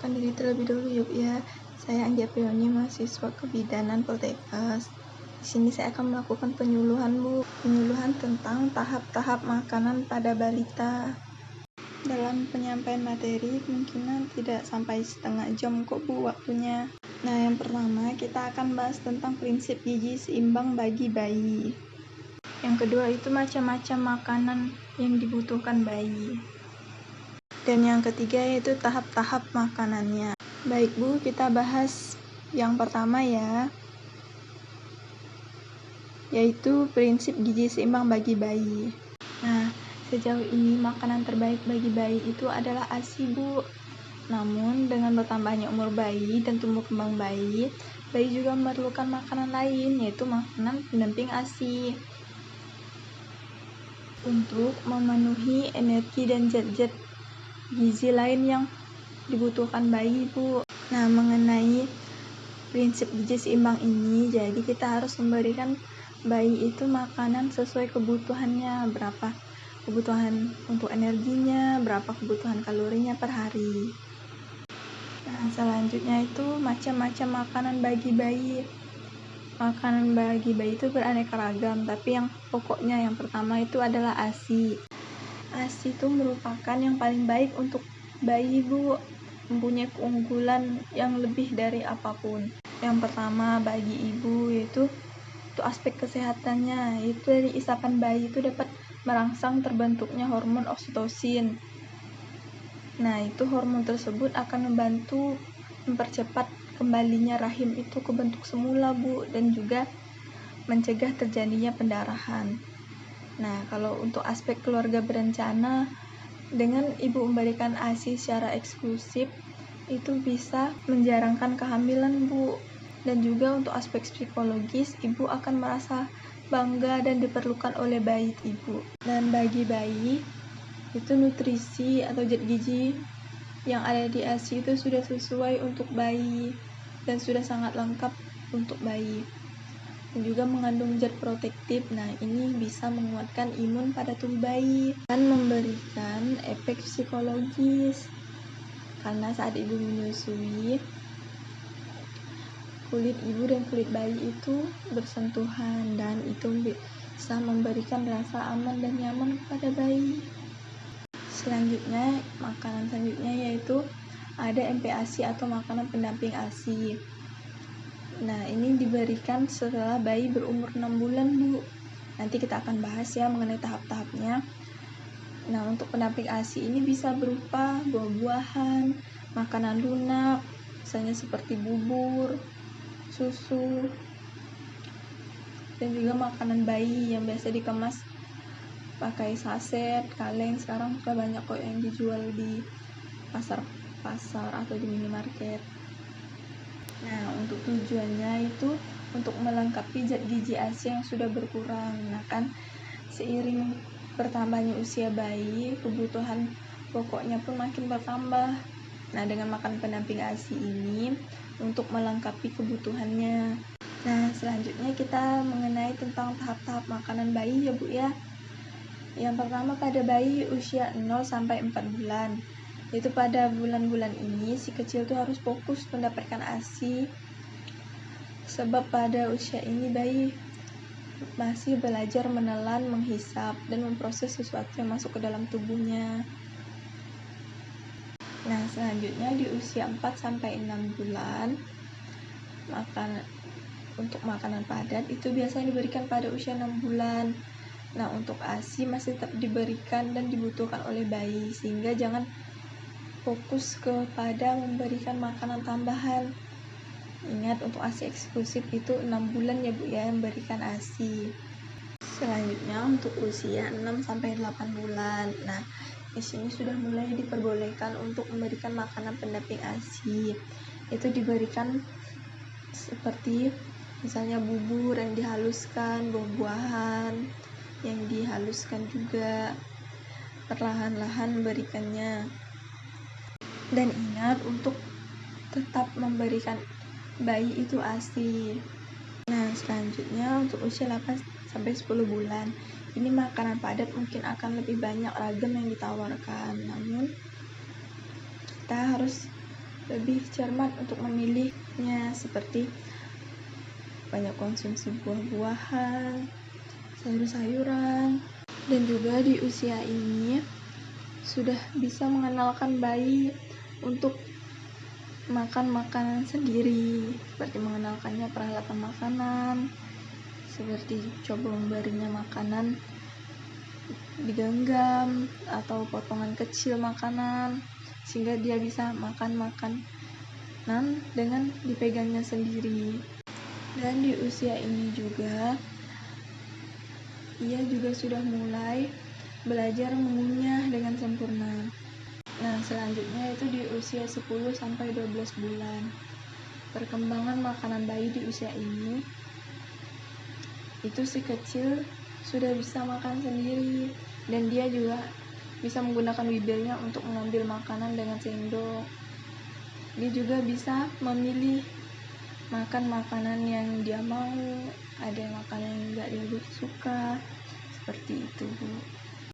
memperkenalkan diri terlebih dahulu yuk ya. Saya Anggia Prioni, mahasiswa kebidanan Poltekkes. Di sini saya akan melakukan penyuluhan tentang tahap-tahap makanan pada balita. Dalam penyampaian materi kemungkinan tidak sampai setengah jam kok Bu waktunya. Nah, yang pertama kita akan bahas tentang prinsip gizi seimbang bagi bayi. Yang kedua itu macam-macam makanan yang dibutuhkan bayi. Dan yang ketiga yaitu tahap-tahap makanannya. Baik Bu, kita bahas yang pertama ya, yaitu prinsip gizi seimbang bagi bayi. Nah, sejauh ini makanan terbaik bagi bayi itu adalah ASI Bu. Namun dengan bertambahnya umur bayi dan tumbuh kembang bayi juga memerlukan makanan lain, yaitu makanan pendamping ASI untuk memenuhi energi dan zat-zat gizi lain yang dibutuhkan bayi Bu. Nah, mengenai prinsip gizi seimbang ini, jadi kita harus memberikan bayi itu makanan sesuai kebutuhannya, berapa kebutuhan untuk energinya, berapa kebutuhan kalorinya per hari. Nah, selanjutnya itu macam-macam makanan bagi bayi. Makanan bagi bayi itu beraneka ragam, tapi yang pokoknya yang pertama itu adalah ASI. ASI itu merupakan yang paling baik untuk bayi Bu, mempunyai keunggulan yang lebih dari apapun. Yang pertama bagi ibu yaitu aspek kesehatannya, itu dari isapan bayi itu dapat merangsang terbentuknya hormon oksitosin. Nah, itu hormon tersebut akan membantu mempercepat kembalinya rahim itu ke bentuk semula Bu, dan juga mencegah terjadinya pendarahan. Nah, kalau untuk aspek keluarga berencana, dengan ibu memberikan ASI secara eksklusif, itu bisa menjarangkan kehamilan Bu. Dan juga untuk aspek psikologis, ibu akan merasa bangga dan diperlukan oleh bayi ibu. Dan bagi bayi, itu nutrisi atau zat gizi yang ada di ASI itu sudah sesuai untuk bayi dan sudah sangat lengkap untuk bayi. Dan juga mengandung zat protektif. Nah, ini bisa menguatkan imun pada tubuh bayi dan memberikan efek psikologis. Karena saat ibu menyusui, kulit ibu dan kulit bayi itu bersentuhan, dan itu bisa memberikan rasa aman dan nyaman kepada bayi. Selanjutnya, makanan selanjutnya yaitu ada MPASI atau makanan pendamping ASI. Nah, ini diberikan setelah bayi berumur 6 bulan Bu. Nanti kita akan bahas ya mengenai tahap-tahapnya. Nah, untuk pendamping ASI ini bisa berupa buah-buahan, makanan lunak, misalnya seperti bubur, susu, dan juga makanan bayi yang biasa dikemas pakai saset, kaleng. Sekarang sudah banyak kok yang dijual di pasar atau di minimarket. Nah, untuk tujuannya itu untuk melengkapi zat gizi ASI yang sudah berkurang. Nah, kan seiring bertambahnya usia bayi, kebutuhan pokoknya pun makin bertambah. Nah, dengan makan pendamping ASI ini untuk melengkapi kebutuhannya. Nah, selanjutnya kita mengenai tentang tahap-tahap makanan bayi ya Bu ya. Yang pertama pada bayi usia 0 sampai 4 bulan. Itu pada bulan-bulan ini si kecil itu harus fokus mendapatkan ASI, sebab pada usia ini bayi masih belajar menelan, menghisap, dan memproses sesuatu yang masuk ke dalam tubuhnya. Nah, selanjutnya di usia 4 sampai 6 bulan, untuk makanan padat itu biasanya diberikan pada usia 6 bulan. Nah, untuk ASI masih tetap diberikan dan dibutuhkan oleh bayi, sehingga jangan fokus kepada memberikan makanan tambahan. Ingat, untuk ASI eksklusif itu 6 bulan ya Bu ya yang memberikan ASI. Selanjutnya untuk usia 6 sampai 8 bulan. Nah, di sini sudah mulai diperbolehkan untuk memberikan makanan pendamping ASI. Itu diberikan seperti misalnya bubur yang dihaluskan, buah-buahan yang dihaluskan juga, perlahan-lahan memberikannya. Dan ingat untuk tetap memberikan bayi itu ASI. Nah, selanjutnya untuk usia 8 sampai 10 bulan. Ini makanan padat mungkin akan lebih banyak ragam yang ditawarkan. Namun kita harus lebih cermat untuk memilihnya, seperti banyak konsumsi buah-buahan, sayur-sayuran, dan juga di usia ini sudah bisa mengenalkan bayi untuk makan makanan sendiri, seperti mengenalkannya peralatan makanan, seperti coba memberinya makanan digenggam atau potongan kecil makanan, sehingga dia bisa makan makanan dengan dipegangnya sendiri. Dan di usia ini juga ia juga sudah mulai belajar mengunyah dengan sempurna. Nah, selanjutnya itu di usia 10-12 bulan. Perkembangan makanan bayi di usia ini, itu si kecil sudah bisa makan sendiri, dan dia juga bisa menggunakan bibirnya untuk mengambil makanan dengan sendok. Dia juga bisa memilih makan makanan yang dia mau, ada makanan yang enggak dia suka, seperti itu, Bu.